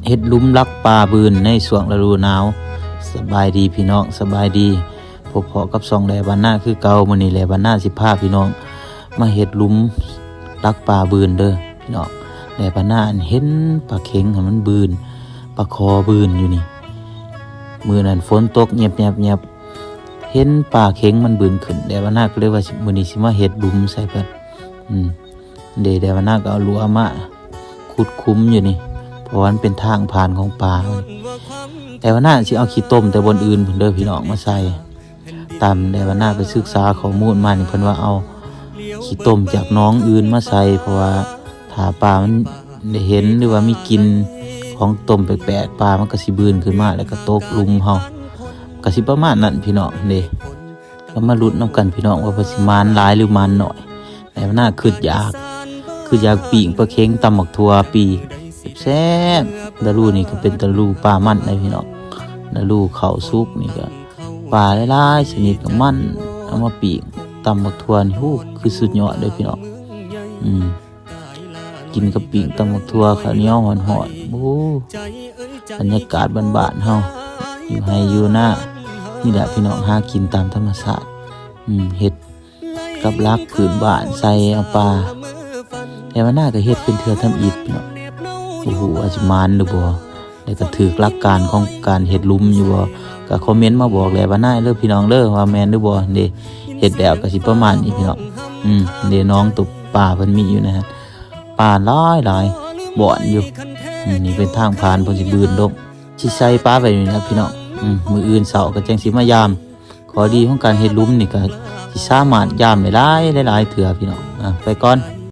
เฮ็ดลุ่มลักปลาบืนในช่วงฤดูหนาวสบายดีพี่น้องสบายดีพบเพาะกับ2แลบ้านนาคือเก่ามื้อนี้แลบ้านนาสิพาพี่น้องมาเฮ็ดลุ่มลักปลาบืนเด้อพี่น้องแลบ้านนาเห็นปลาเข็งมันบืนปลาคอบืนอยู่นี่มื้อนั้นฝนตกเงียบเห็นปลาเข็งมันบืนขึ้นแลบ้านนาก็เลยว่ามื้อนี้สิมาเฮ็ดลุ่มใส่เพิ่นแลบ้านนาก็เอารั้วมาขุดคุ้มอยู่นี่เพราะว่ามันเป็นทางผ่านของปลาแต่ว่าน่าสิเอาขี้ต้มแต่บนอื่นเพิ่นเด้อพี่น้องมาใส่ตามแต่ว่าน่าไปศึกษาข้อมูลมานี่เพิ่นว่าเอาขี้ต้มจากน้องอื่นมาใส่เพราะว่าถ้าปลามันได้เห็นหรือว่ามีกลิ่นของต้มแปลกๆปลามันก็สิบืนขึ้นมาแล้วก็ตกหลุมเฮาก็สิประมาณนั้นพี่น้องเด้แล้วมาลุ้นนํกันพี่น้องว่าเพิ่นสิมานหลายหรือมานน้อยแต่ว่าน่าคิดอยากปิ้งปลาเค็งตำบักทั่วปีแซ่บตะลูนี่ก็เป็นตะลูปลามันนะพี่น้องตะลูข้าวซุปนี่ก็ปลาหลายๆชนิดก็มันเอามาปิ้งตำบักทั่วนี่ฮู้คือสุดยอดเลยพี่น้องกินกับปิ้งตำบักทั่วข้าวเหนียวหอนๆโอ้บรรยากาศบ้านๆเฮาอยู่ไร่อยู่นานี่แหละพี่น้องหากินตามธรรมชาติเฮ็ดกับรักพื้นบ้านใส่เอาปลาแต่ว่าน่าก็เฮ็ดเป็นเทื่อทำอิฐพี่น้องโอ้โหอาจจะมานหรือบ่แล้วก็ถือหลักการของการเฮ็ดลุ่มอยู่บ่ก็คอมเมนต์มาบอกแล้วว่าน่าเด้อพี่น้องเด้อว่าแม่นหรือบ่เด้เฮ็ดแล้วก็สิประมาณนี้พี่น้องเด้น้องตุกป่าเพิ่นมีอยู่นะฮะป่าหลายบ่อนอยู่นี่เป็นทางผ่านเพิ่นสิบืนลงสิใส่ปลาไว้นี่นะพี่น้องมื้ออื่นเช้าก็จังสิมายามขอดีของการเฮ็ดลุ่มนี่ก็สิสามารถยามได้หลายเทื่อพี่น้องไปก่อน